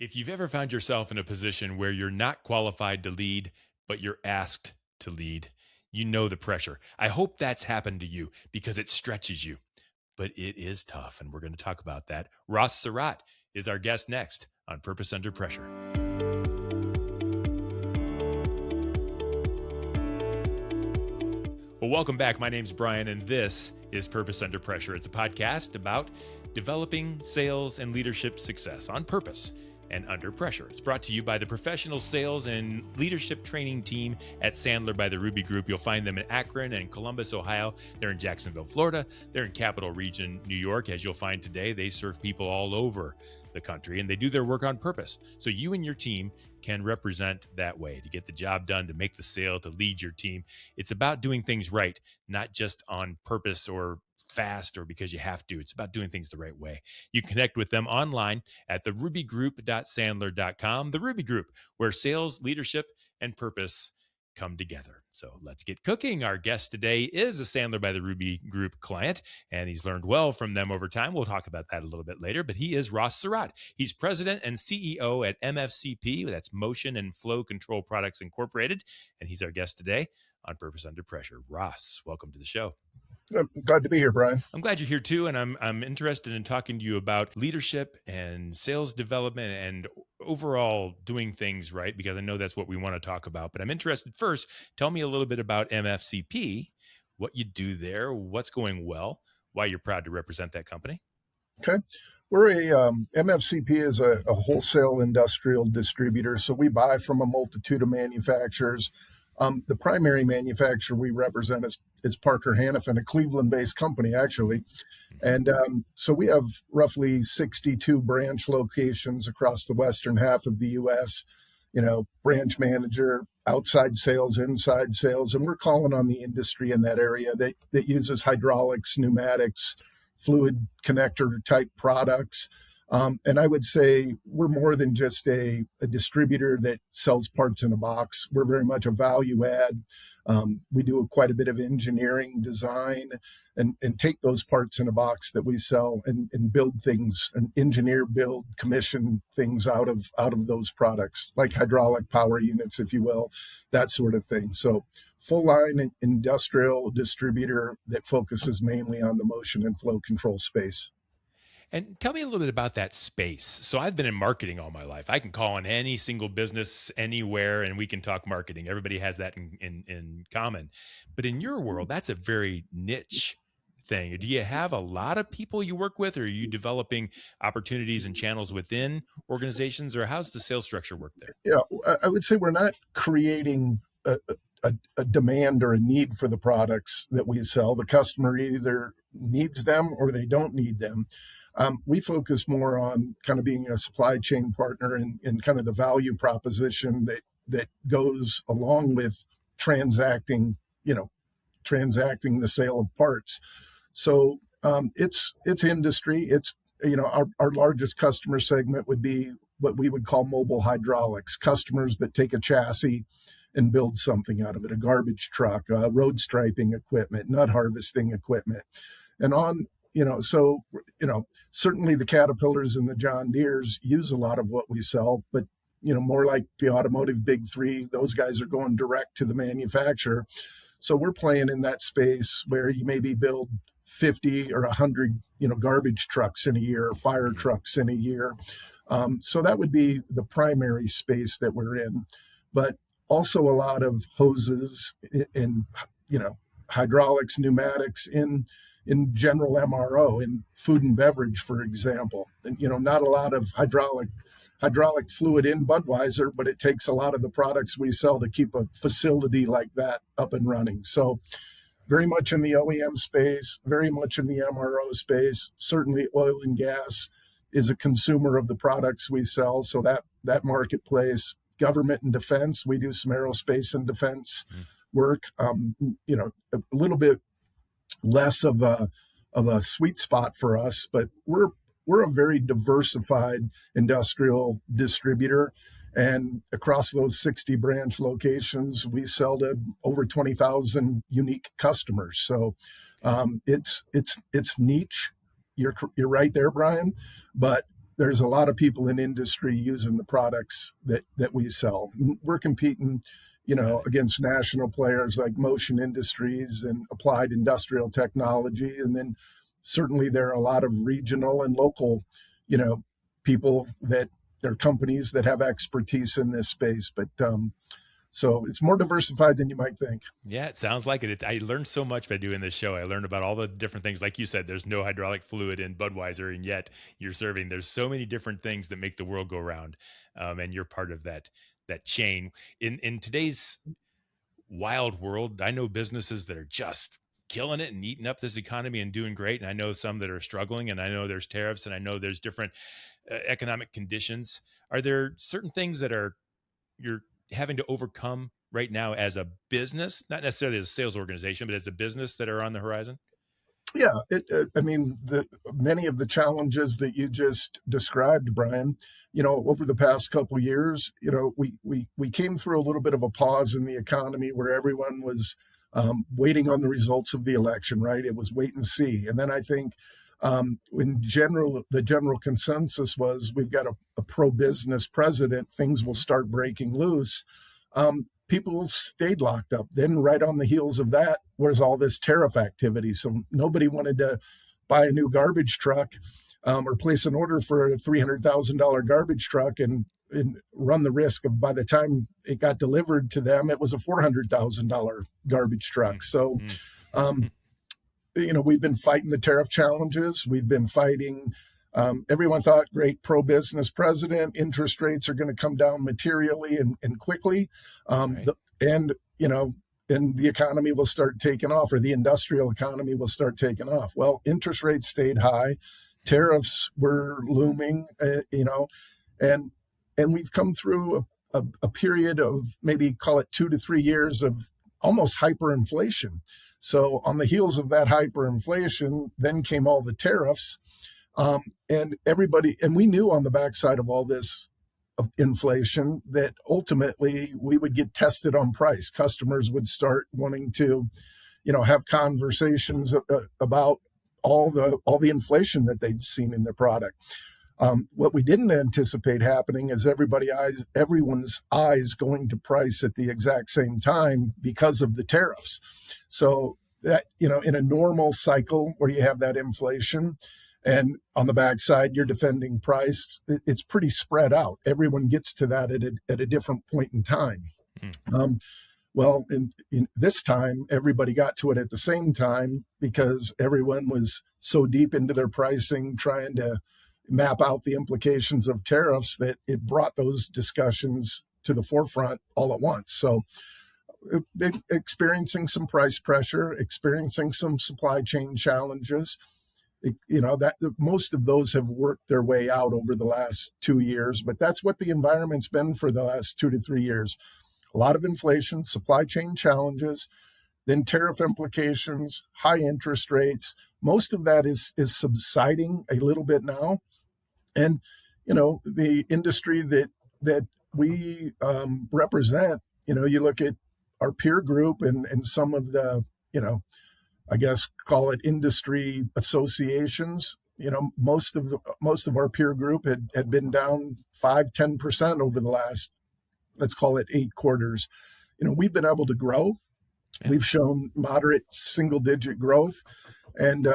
If you've ever found yourself in a position where you're not qualified to lead, but you're asked to lead, you know the pressure. I hope that's happened to you because it stretches you, but it is tough. And we're going to talk about that. Ross Surratt is our guest next on Purpose Under Pressure. Well, welcome back. My name's Bryan, and this is Purpose Under Pressure. It's a podcast about developing sales and leadership success on purpose and under pressure. It's brought to you by the professional sales and leadership training team at Sandler by the Ruby Group. You'll find them in Akron and Columbus, Ohio. They're in Jacksonville, Florida. They're in Capital Region, New York. As you'll find today, they serve people all over the country, and they do their work on purpose. So you and your team can represent that way to get the job done, to make the sale, to lead your team. It's about doing things right, not just on purpose or fast or because you have to. It's about doing things the right way. You connect with them online at therubygroup.sandler.com. The Ruby Group, where sales, leadership, and purpose come together. So let's get cooking. Our guest today is a Sandler by the Ruby Group client, and he's learned well from them over time. We'll talk about that a little bit later, but he is Ross Surratt. He's president and CEO at MFCP. That's Motion and Flow Control Products Incorporated, and he's our guest today on Purpose Under Pressure. Ross, welcome to the show. I'm glad to be here, Bryan. I'm glad you're here too, and I'm interested in talking to you about leadership and sales development and overall doing things right, because I know that's what we want to talk about. But I'm interested first. Tell me a little bit about MFCP, what you do there, what's going well, why you're proud to represent that company. Okay, MFCP is a wholesale industrial distributor, so we buy from a multitude of manufacturers. The primary manufacturer we represent is Parker Hannifin, a Cleveland-based company, actually. And so we have roughly 62 branch locations across the western half of the U.S., branch manager, outside sales, inside sales, and we're calling on the industry in that area that uses hydraulics, pneumatics, fluid connector type products. And I would say we're more than just a distributor that sells parts in a box. We're very much a value add. We do quite a bit of engineering, design, and take those parts in a box that we sell and build things, and engineer, build, commission things out of those products, like hydraulic power units, if you will, that sort of thing. So full line industrial distributor that focuses mainly on the motion and flow control space. And tell me a little bit about that space. So I've been in marketing all my life. I can call on any single business anywhere and we can talk marketing. Everybody has that in common. But in your world, that's a very niche thing. Do you have a lot of people you work with, or are you developing opportunities and channels within organizations, or how's the sales structure work there? Yeah, I would say we're not creating a demand or a need for the products that we sell. The customer either needs them or they don't need them. We focus more on kind of being a supply chain partner and kind of the value proposition that goes along with transacting the sale of parts. So it's industry. It's, our largest customer segment would be what we would call mobile hydraulics, customers that take a chassis and build something out of it, a garbage truck, road striping equipment, nut harvesting equipment, and on. Certainly the Caterpillars and the John Deeres use a lot of what we sell, but, more like the automotive big three, those guys are going direct to the manufacturer. So we're playing in that space where you maybe build 50 or 100, garbage trucks in a year, or fire trucks in a year. So that would be the primary space that we're in, but also a lot of hoses in, hydraulics, pneumatics, in general MRO, in food and beverage, for example. And, not a lot of hydraulic fluid in Budweiser, but it takes a lot of the products we sell to keep a facility like that up and running. So very much in the OEM space, very much in the MRO space. Certainly oil and gas is a consumer of the products we sell. So that marketplace, government and defense, we do some aerospace and defense work, a little bit less of a sweet spot for us, but we're a very diversified industrial distributor, and across those 60 branch locations, we sell to over 20,000 unique customers. So it's niche. You're right there, Bryan, but there's a lot of people in industry using the products that we sell. We're competing, against national players like Motion Industries and Applied Industrial Technology. And then certainly there are a lot of regional and local, people that are companies that have expertise in this space. But so it's more diversified than you might think. Yeah, it sounds like it. I learned so much by doing this show. I learned about all the different things. Like you said, there's no hydraulic fluid in Budweiser, and yet you're serving. There's so many different things that make the world go round, and you're part of that chain. In today's wild world, I know businesses that are just killing it and eating up this economy and doing great, and I know some that are struggling, and I know there's tariffs, and I know there's different economic conditions. Are there certain things that you're having to overcome right now as a business, not necessarily as a sales organization, but as a business, that are on the horizon? Yeah, many of the challenges that you just described, Bryan, over the past couple of years, we came through a little bit of a pause in the economy where everyone was waiting on the results of the election, right? It was wait and see. And then I think in general, the general consensus was we've got a pro-business president, things will start breaking loose. People stayed locked up. Then right on the heels of that was all this tariff activity. So nobody wanted to buy a new garbage truck or place an order for a $300,000 garbage truck and run the risk of, by the time it got delivered to them, it was a $400,000 garbage truck. So, we've been fighting the tariff challenges. We've been fighting. Everyone thought, great pro-business president, interest rates are going to come down materially and quickly. Right. And the economy will start taking off, or the industrial economy will start taking off. Well, interest rates stayed high. Tariffs were looming, and we've come through a period of maybe call it 2 to 3 years of almost hyperinflation. So on the heels of that hyperinflation, then came all the tariffs. And we knew on the backside of all this of inflation that ultimately we would get tested on price. Customers would start wanting to, have conversations about all the inflation that they'd seen in their product. What we didn't anticipate happening is everyone's eyes going to price at the exact same time because of the tariffs. So that, in a normal cycle where you have that inflation, and on the backside, you're defending price, it's pretty spread out. Everyone gets to that at a different point in time. Well, in this time, everybody got to it at the same time because everyone was so deep into their pricing, trying to map out the implications of tariffs, that it brought those discussions to the forefront all at once. So experiencing some price pressure, experiencing some supply chain challenges, most of those have worked their way out over the last 2 years, but that's what the environment's been for the last 2 to 3 years. A lot of inflation, supply chain challenges, then tariff implications, high interest rates. Most of that is subsiding a little bit now. And, the industry that we represent, you look at our peer group and some of the, I guess call it industry associations. Most of our peer group had been down 5-10% over the last, let's call it 8 quarters. We've been able to grow. Yeah. We've shown moderate single-digit growth, and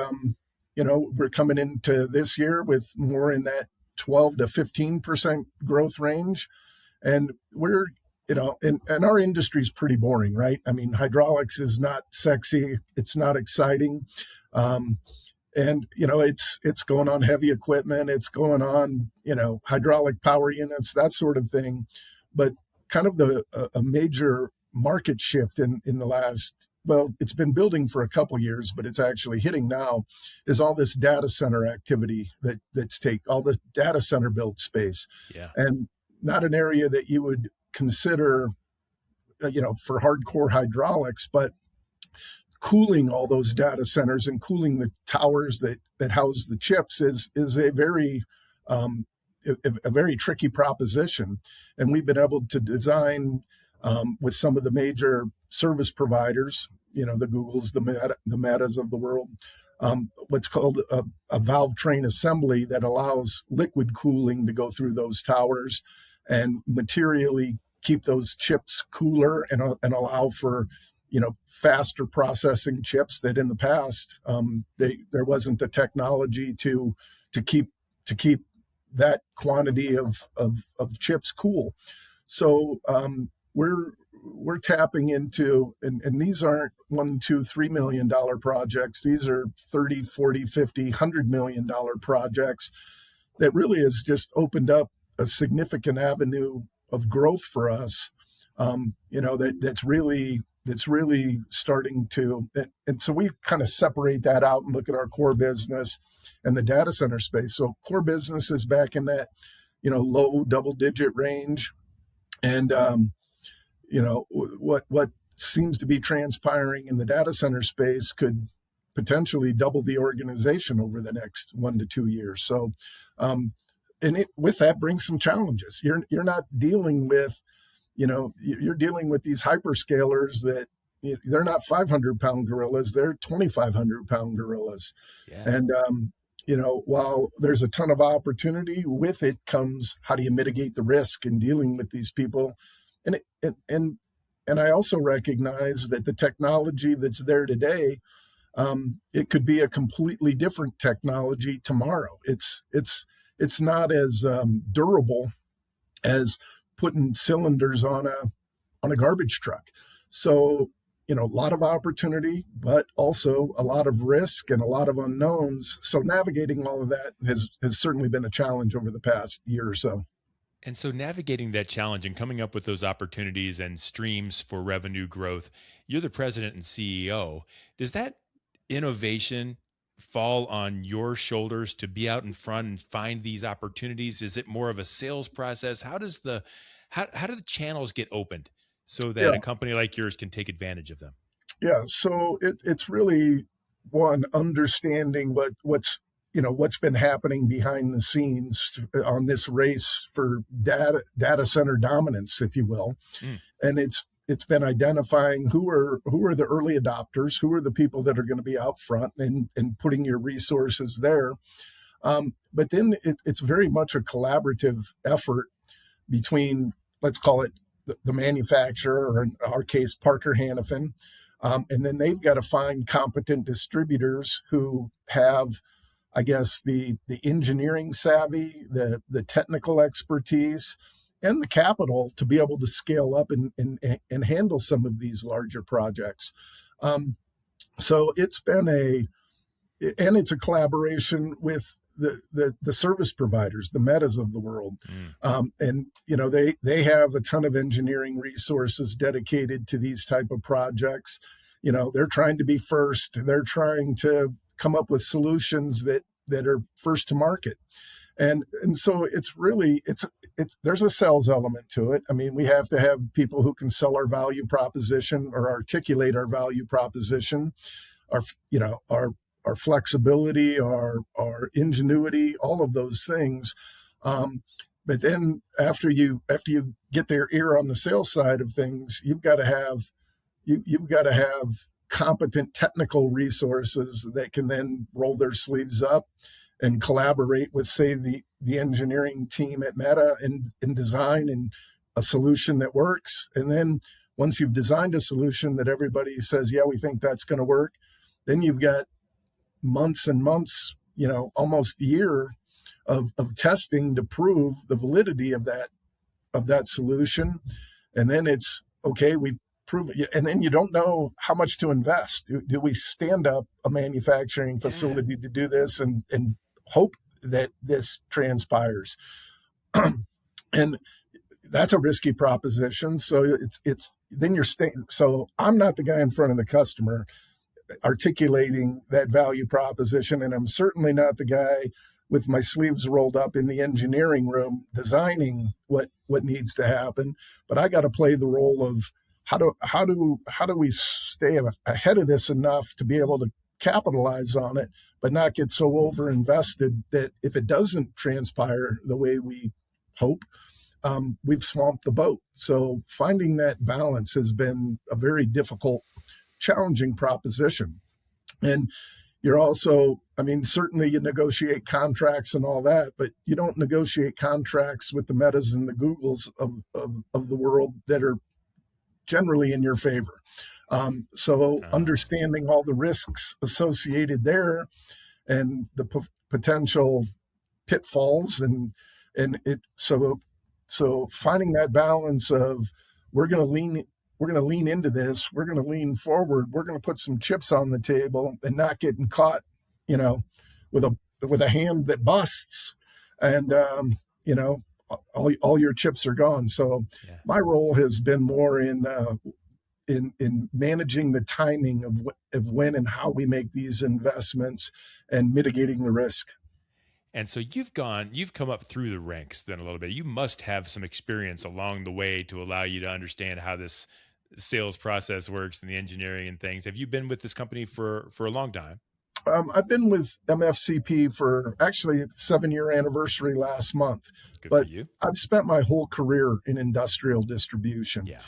we're coming into this year with more in that 12 to 15% growth range, and we're and our industry is pretty boring, right? I mean, hydraulics is not sexy. It's not exciting. And, it's going on heavy equipment. It's going on, hydraulic power units, that sort of thing. But kind of a major market shift in the last, well, it's been building for a couple years, but it's actually hitting now, is all this data center activity that's all the data center built space. Yeah. And not an area that you would consider, for hardcore hydraulics, but cooling all those data centers and cooling the towers that house the chips is a very tricky proposition. And we've been able to design with some of the major service providers, the Googles, the Metas of the world, what's called a valve train assembly that allows liquid cooling to go through those towers and materially keep those chips cooler and allow for faster processing chips that in the past there wasn't the technology to keep that quantity of chips cool. So we're tapping into, and these aren't $1, $2, $3 million projects. These are 30, 40, 50, $100 million projects that really has just opened up a significant avenue of growth for us. That's really starting to, and so we kind of separate that out and look at our core business and the data center space. So core business is back in that, low double-digit range, and what seems to be transpiring in the data center space could potentially double the organization over the next 1 to 2 years. So, with that brings some challenges. You're not dealing with, you're dealing with these hyperscalers that they're not 500-pound gorillas, they're 2,500-pound gorillas. Yeah. And, while there's a ton of opportunity, with it comes how do you mitigate the risk in dealing with these people? And I also recognize that the technology that's there today, it could be a completely different technology tomorrow. It's not as durable as putting cylinders on a garbage truck. So, a lot of opportunity, but also a lot of risk and a lot of unknowns. So navigating all of that has certainly been a challenge over the past year or so. And so navigating that challenge and coming up with those opportunities and streams for revenue growth, you're the president and CEO. Does that innovation fall on your shoulders to be out in front and find these opportunities? Is it more of a sales process? How do the channels get opened so that a company like yours can take advantage of them? Yeah, so it's really one, understanding what's been happening behind the scenes on this race for data center dominance, if you will. And it's been identifying who are the early adopters, who are the people that are going to be out front, and putting your resources there. But then it's very much a collaborative effort between, let's call it the manufacturer, or in our case, Parker Hannifin. And then they've got to find competent distributors who have, I guess, the engineering savvy, the technical expertise, and the capital to be able to scale up and handle some of these larger projects. So it's been it's a collaboration with the service providers, the Metas of the world. And, they have a ton of engineering resources dedicated to these type of projects. They're trying to be first. They're trying to come up with solutions that are first to market. And so it's there's a sales element to it. I mean, we have to have people who can sell our value proposition or articulate our value proposition, our flexibility, our ingenuity, all of those things. But then after you get their ear on the sales side of things, you've got to have competent technical resources that can then roll their sleeves up and collaborate with, say, the engineering team at Meta and design a solution that works. And then once you've designed a solution that everybody says, yeah, we think that's going to work, then you've got months and months, almost a year of testing to prove the validity of that solution. And then it's okay, we've proven it. And then you don't know how much to invest. Do we stand up a manufacturing facility to do this and hope that this transpires? And that's a risky proposition. So it's then you're staying. So I'm not the guy in front of the customer articulating that value proposition, and I'm certainly not the guy with my sleeves rolled up in the engineering room designing what needs to happen. But I got to play the role of how do we stay ahead of this enough to be able to capitalize on it, but not get so over invested that if it doesn't transpire the way we hope, we've swamped the boat. So finding that balance has been a very difficult, challenging proposition. And you're also, I mean, certainly you negotiate contracts and all that, but you don't negotiate contracts with the Metas and the Googles of the world that are generally in your favor. So Oh, understanding all the risks associated there and the potential pitfalls and it so finding that balance of we're going to lean into this, we're going to lean forward, we're going to put some chips on the table and not getting caught, you know, with a hand that busts, and you know, all your chips are gone. So yeah. my role has been more in managing the timing of when and how we make these investments and mitigating the risk. And so you've come up through the ranks then a little bit. You must have some experience along the way to allow you to understand how this sales process works and the engineering and things. Have you been with this company for a long time? I've been with MFCP for actually 7-year anniversary last month, Good for but you. I've spent my whole career in industrial distribution. Yeah.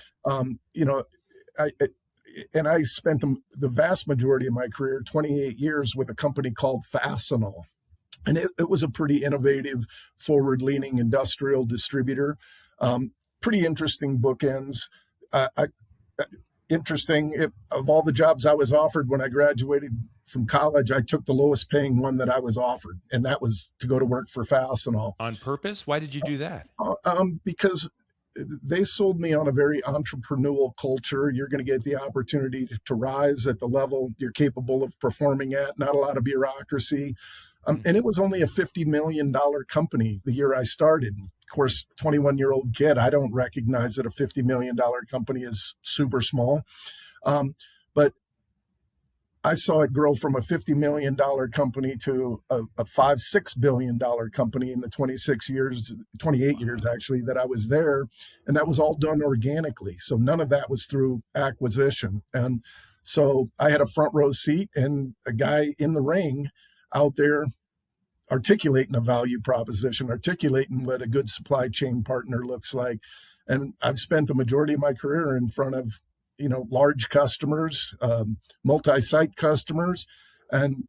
You know, I spent the vast majority of my career, 28 years, with a company called Fastenal. And it was a pretty innovative, forward-leaning industrial distributor. Pretty interesting bookends. I interesting. Of all the jobs I was offered when I graduated from college, I took the lowest paying one that I was offered, and that was to go to work for Fastenal. On purpose? Why did you do that? Because they sold me on a very entrepreneurial culture. You're going to get the opportunity to rise at the level you're capable of performing at, not a lot of bureaucracy. And it was only a $50 million company the year I started. Of course, 21-year-old kid, I don't recognize that a $50 million company is super small. But I saw it grow from a $50 million company to a $5-6 billion company in the 26 years, 28 years Wow. actually, that I was there. And that was all done organically. So none of that was through acquisition. And so I had a front row seat and a guy in the ring out there articulating a value proposition, articulating what a good supply chain partner looks like. And I've spent the majority of my career in front of, large customers, multi-site customers, and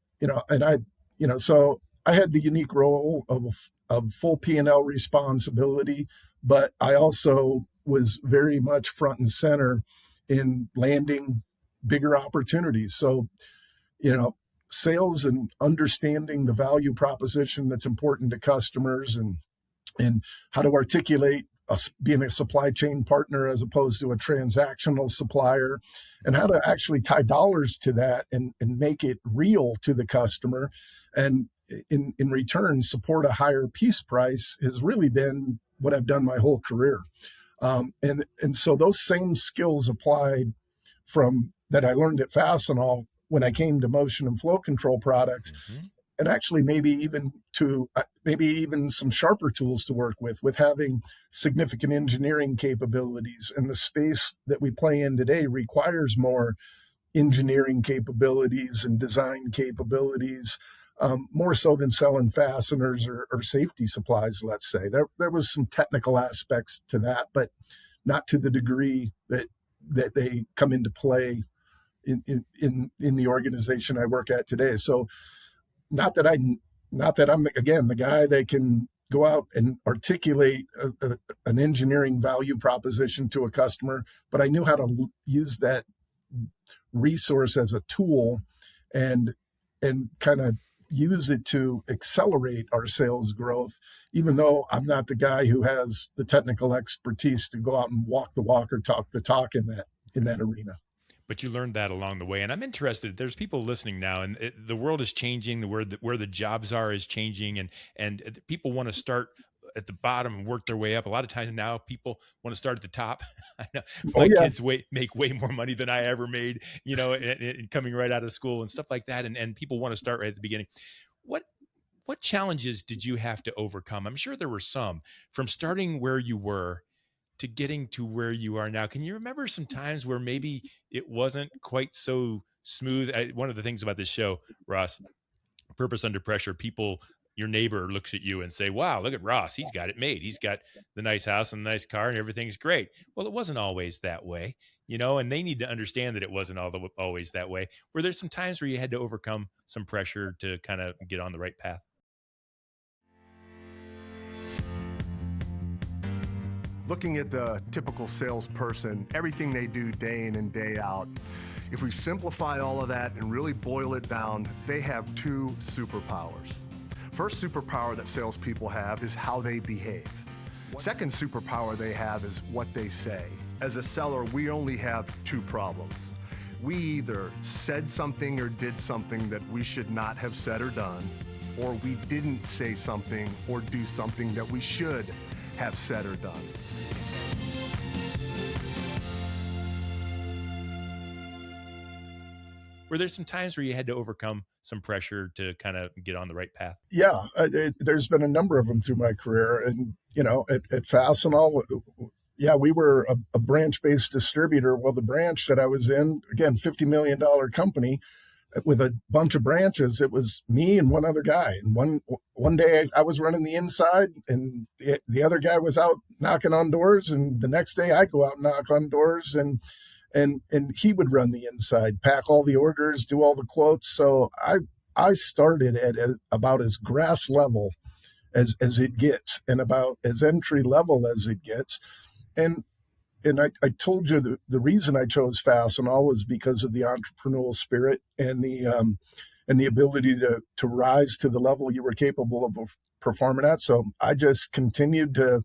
so I had the unique role of full P&L responsibility, but I also was very much front and center in landing bigger opportunities. So you know, sales and understanding the value proposition that's important to customers and how to articulate being a supply chain partner as opposed to a transactional supplier, and how to actually tie dollars to that and make it real to the customer, and in return support a higher piece price has really been what I've done my whole career. And so those same skills applied from that I learned at Fastenal when I came to motion and flow control products, Hmm. and actually maybe even some sharper tools to work with having significant engineering capabilities. And the space that we play in today requires more engineering capabilities and design capabilities, more so than selling fasteners or safety supplies. Let's say there was some technical aspects to that, but not to the degree that they come into play in the organization I work at today. So not that I not that I'm again the guy that can go out and articulate an engineering value proposition to a customer, but I knew how to use that resource as a tool and kind of use it to accelerate our sales growth, even though I'm not the guy who has the technical expertise to go out and walk the walk or talk the talk in that arena. But you learned that along the way. And I'm interested. There's people listening now, and the world is changing. The where the jobs are is changing, and people want to start at the bottom and work their way up. A lot of times now, people want to start at the top. I know Oh my yeah. kids make way more money than I ever made, and coming right out of school and stuff like that. And people want to start right at the beginning. What what challenges did you have to overcome? I'm sure there were some from starting where you were to getting to where you are now. Can you remember some times where maybe it wasn't quite so smooth? One of the things about this show, Ross, Purpose Under Pressure, people, your neighbor looks at you and say, wow, look at Ross. He's got it made. He's got the nice house and the nice car and everything's great. Well, it wasn't always that way, and they need to understand that it wasn't always that way. Were there some times where you had to overcome some pressure to kind of get on the right path? Looking at the typical salesperson, everything they do day in and day out, if we simplify all of that and really boil it down, they have two superpowers. First superpower that salespeople have is how they behave. Second superpower they have is what they say. As a seller, we only have two problems. We either said something or did something that we should not have said or done, or we didn't say something or do something that we should have said or done. Were there some times where you had to overcome some pressure to kind of get on the right path? Yeah, there's been a number of them through my career. And, at Fastenal, yeah, we were a branch-based distributor. Well, the branch that I was in, again, $50 million company with a bunch of branches, it was me and one other guy. And one day I was running the inside and the other guy was out knocking on doors. And the next day I go out and knock on doors and he would run the inside, pack all the orders, do all the quotes. So I started at about as grass level as it gets and about as entry level as it gets. And I told you the reason I chose Fastenal was because of the entrepreneurial spirit and the ability to rise to the level you were capable of performing at. So I just continued to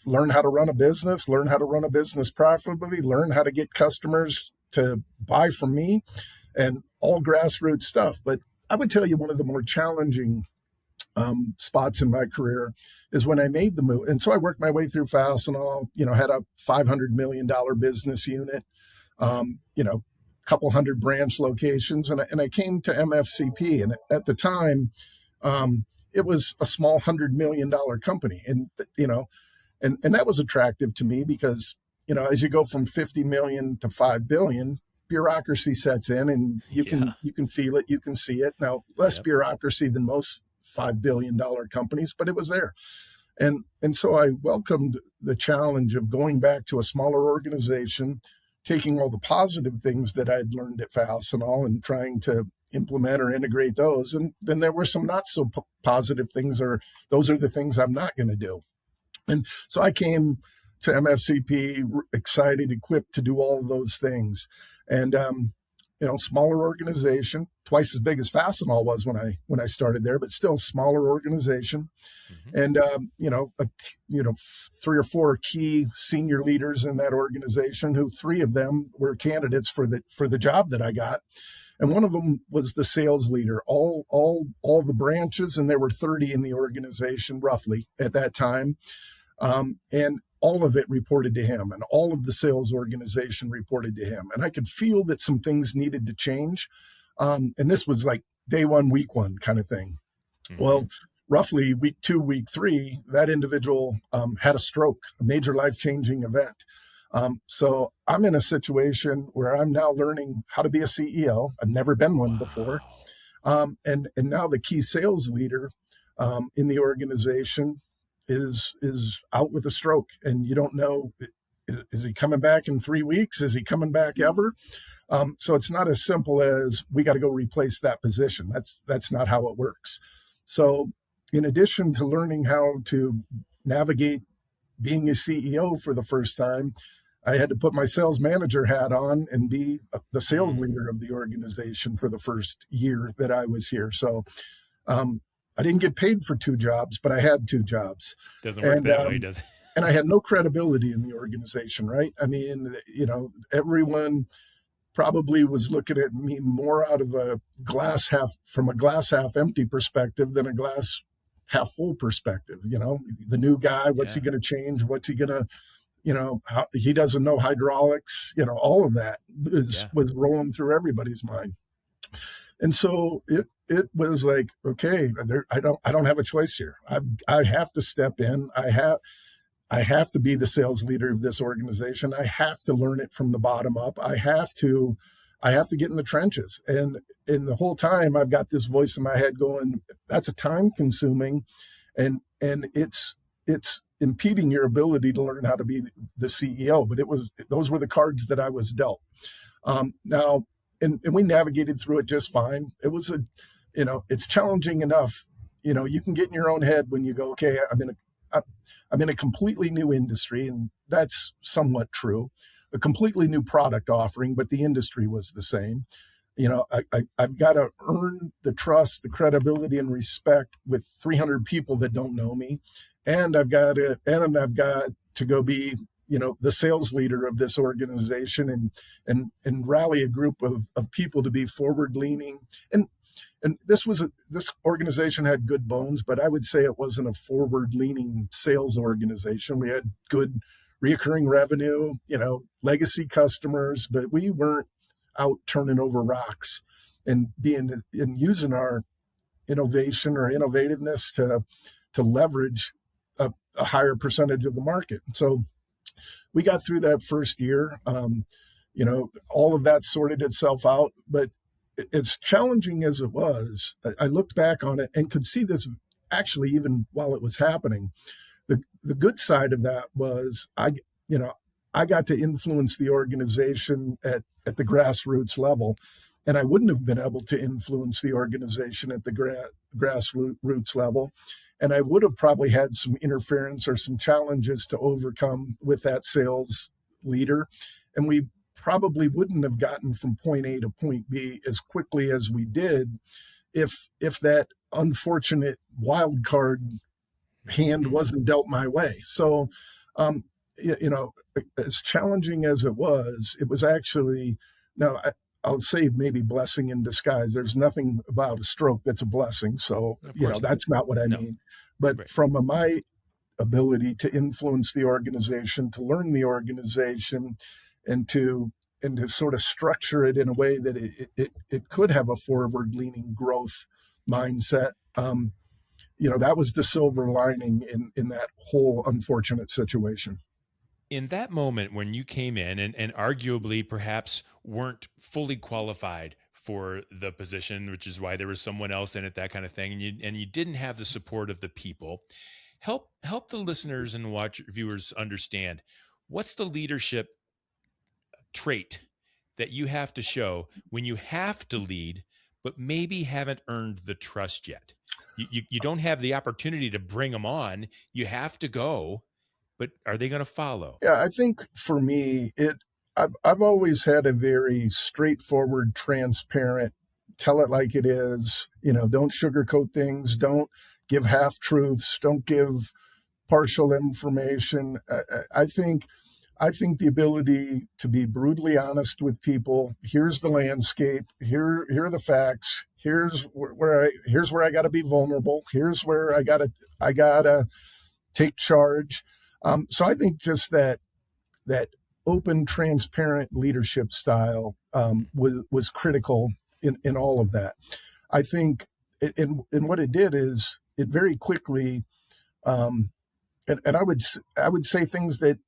learn how to run a business profitably, learn how to get customers to buy from me, and all grassroots stuff. But I would tell you one of the more challenging spots in my career is when I made the move. And so I worked my way through Fastenal, had a $500 million business unit, couple hundred branch locations. And I came to MFCP. And at the time, it was a small $100 million company. And, and that was attractive to me because, as you go from 50 million to 5 billion, bureaucracy sets in and you can feel it, you can see it. Now, less bureaucracy than most $5 billion companies, but it was there. And so I welcomed the challenge of going back to a smaller organization, taking all the positive things that I'd learned at Fastenal and trying to implement or integrate those. And then there were some not so positive things, or those are the things I'm not going to do. And so I came to MFCP excited, equipped to do all of those things. And, smaller organization, twice as big as Fastenal was when I started there, but still smaller organization. Mm-hmm. And, 3 or 4 key senior leaders in that organization, who 3 of them were candidates for the job that I got. And one of them was the sales leader, all the branches, and there were 30 in the organization roughly at that time. And all of it reported to him, and all of the sales organization reported to him. And I could feel that some things needed to change. And this was like day 1, week 1 kind of thing. Mm-hmm. Well, roughly week 2, week 3, that individual had a stroke, a major life-changing event. So I'm in a situation where I'm now learning how to be a CEO. I've never been one before. And now the key sales leader in the organization is out with a stroke, and you don't know, is he coming back in 3 weeks? Is he coming back ever? So it's not as simple as we got to go replace that position. That's not how it works. So in addition to learning how to navigate being a CEO for the first time, I had to put my sales manager hat on and be the sales leader of the organization for the first year that I was here. So I didn't get paid for 2 jobs, but I had 2 jobs. Doesn't work that way, does it? And I had no credibility in the organization, right? I mean, everyone probably was looking at me more out of from a glass half empty perspective than a glass half full perspective. The new guy, what's he going to change? What's he going to, he doesn't know hydraulics, all of that was rolling through everybody's mind. And so it was like, okay, I don't have a choice here. I have to step in. I have to be the sales leader of this organization. I have to learn it from the bottom up. I have to I have to get in the trenches. And the whole time I've got this voice in my head going, that's a time consuming, and it's impeding your ability to learn how to be the CEO. But those were the cards that I was dealt. Now, and we navigated through it just fine. It was it's challenging enough. You can get in your own head when you go, okay, I'm in a completely new industry, and that's somewhat true. A completely new product offering, but the industry was the same. I've got to earn the trust, the credibility, and respect with 300 people that don't know me, and I've got to go be the sales leader of this organization and rally a group of people to be forward leaning. And this organization had good bones, but I would say it wasn't a forward leaning sales organization. We had good reoccurring revenue, legacy customers, but we weren't out turning over rocks and using our innovation or innovativeness to leverage a higher percentage of the market. So we got through that first year. All of that sorted itself out, but as challenging as it was, I looked back on it and could see this actually even while it was happening. The good side of that was I got to influence the organization at the grassroots level, and I wouldn't have been able to influence the organization at the grassroots level, and I would have probably had some interference or some challenges to overcome with that sales leader, and we probably wouldn't have gotten from point A to point B as quickly as we did if that unfortunate wild card hand wasn't dealt my way. So, as challenging as it was actually, I'll say maybe blessing in disguise. There's nothing about a stroke that's a blessing. So, that's not what I mean. But right. From my ability to influence the organization, to learn the organization, and to sort of structure it in a way that it could have a forward-leaning growth mindset. That was the silver lining in that whole unfortunate situation. In that moment when you came in and arguably perhaps weren't fully qualified for the position, which is why there was someone else in it, that kind of thing, and you didn't have the support of the people, help the listeners and viewers understand what's the leadership trait that you have to show when you have to lead, but maybe haven't earned the trust yet. You don't have the opportunity to bring them on. You have to go, but are they going to follow? Yeah, I think for me, I've always had a very straightforward, transparent, tell it like it is. Don't sugarcoat things. Don't give half truths. Don't give partial information. I think the ability to be brutally honest with people. Here's the landscape. Here are the facts. Here's where I got to be vulnerable. Here's where I gotta take charge. So I think just that open, transparent leadership style was critical in all of that. I think, and what it did is it very quickly, and I would say things that,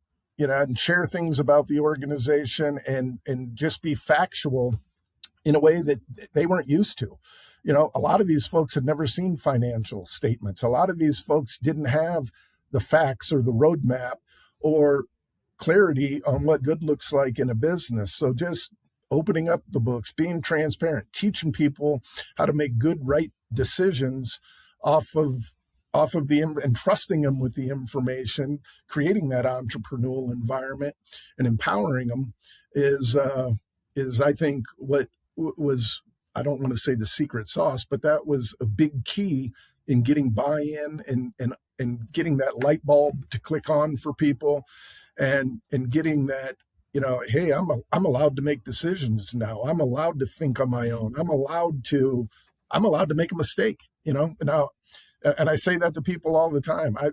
and share things about the organization and just be factual in a way that they weren't used to. A lot of these folks had never seen financial statements. A lot of these folks didn't have the facts or the roadmap or clarity on what good looks like in a business. So just opening up the books, being transparent, teaching people how to make good, right decisions off of and trusting them with the information, creating that entrepreneurial environment and empowering them is I think what was, I don't want to say the secret sauce, but that was a big key in getting buy-in and getting that light bulb to click on for people and getting that, hey, I'm allowed to make decisions now. I'm allowed to think on my own. I'm allowed to make a mistake, now. And I say that to people all the time. I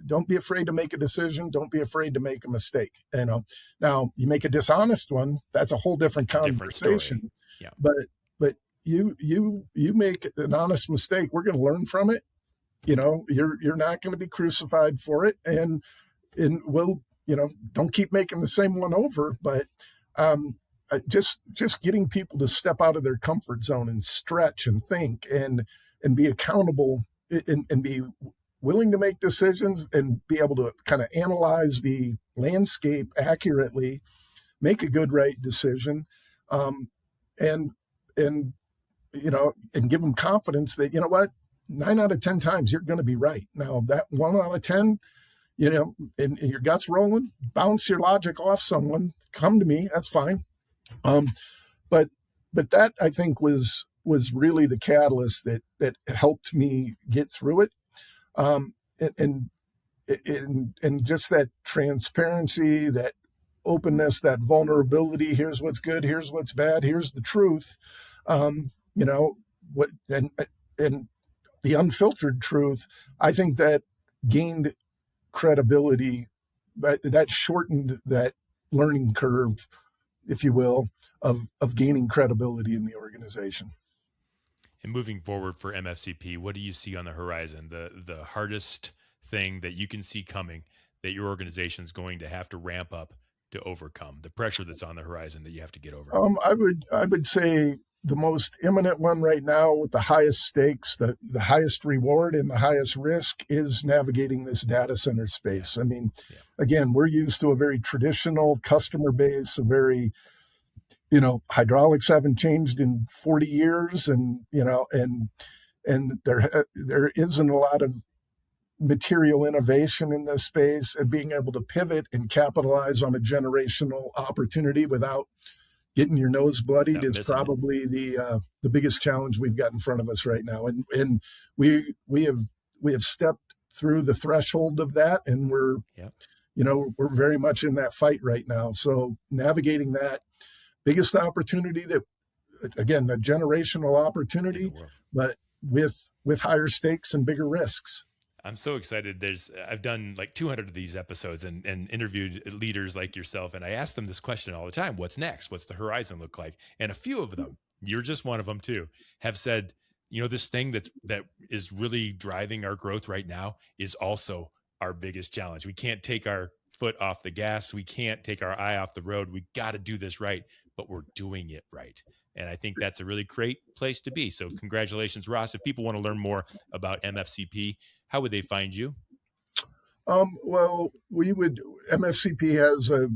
don't be afraid to make a decision. Don't be afraid to make a mistake. Now you make a dishonest one. That's a whole different conversation. Yeah. But you make an honest mistake. We're going to learn from it. You're not going to be crucified for it. And we'll, don't keep making the same one over. But just getting people to step out of their comfort zone and stretch and think and be accountable and be willing to make decisions and be able to kind of analyze the landscape accurately, make a good right decision, and and give them confidence that, 9 out of 10 times you're going to be right. Now that 1 out of 10, and your gut's rolling, bounce your logic off someone, come to me, that's fine. But that, I think, was really the catalyst that helped me get through it. And just that transparency, that openness, that vulnerability. Here's what's good. Here's what's bad. Here's the truth. And the unfiltered truth. I think that gained credibility. That shortened that learning curve, if you will, of gaining credibility in the organization. And moving forward for MFCP, what do you see on the horizon? The hardest thing that you can see coming that your organization is going to have to ramp up to overcome, the pressure that's on the horizon that you have to get over? I would say the most imminent one right now, with the highest stakes, the highest reward and the highest risk, is navigating this data center space. I mean, again, we're used to a very traditional customer base, a very, hydraulics haven't changed in 40 years, and there isn't a lot of material innovation in this space, and being able to pivot and capitalize on a generational opportunity without getting your nose bloodied is probably the biggest challenge we've got in front of us right now. And we have stepped through the threshold of that, and we're very much in that fight right now. So navigating that biggest opportunity, that, again, a generational opportunity, but with higher stakes and bigger risks. I'm so excited. I've done like 200 of these episodes and interviewed leaders like yourself. And I ask them this question all the time: what's next? What's the horizon look like? And a few of them, you're just one of them too, have said, this thing that is really driving our growth right now is also our biggest challenge. We can't take our foot off the gas. We can't take our eye off the road. We got to do this right, but we're doing it right. And I think that's a really great place to be. So congratulations, Ross. If people want to learn more about MFCP, how would they find you? Well, MFCP has a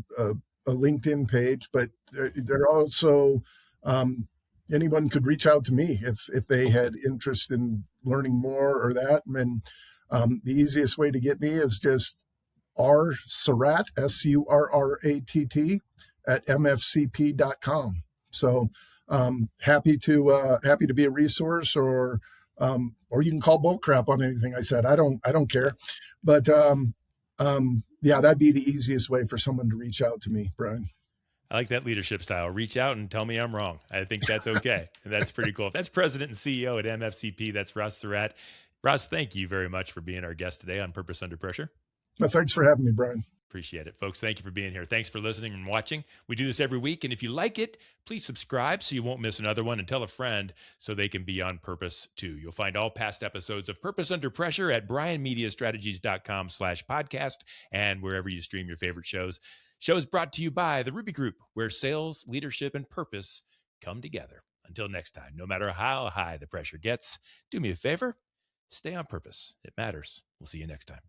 LinkedIn page, but they're also, anyone could reach out to me if they had interest in learning more or that. And the easiest way to get me is just R Surratt, SURRATT, at mfcp.com. So happy to be a resource, or you can call bullcrap on anything I said. I don't care. But that'd be the easiest way for someone to reach out to me, Bryan. I like that leadership style. Reach out and tell me I'm wrong. I think that's okay. That's pretty cool. That's President and CEO at MFCP. That's Ross Surratt. Ross, thank you very much for being our guest today on Purpose Under Pressure. Well, thanks for having me, Bryan. Appreciate it, folks. Thank you for being here. Thanks for listening and watching. We do this every week, and if you like it, please subscribe so you won't miss another one, and tell a friend so they can be on purpose too. You'll find all past episodes of Purpose Under Pressure at bryanmediastrategies.com/podcast and wherever you stream your favorite shows. Shows brought to you by the Ruby Group, where sales, leadership, and purpose come together. Until next time, no matter how high the pressure gets, do me a favor, stay on purpose. It matters. We'll see you next time.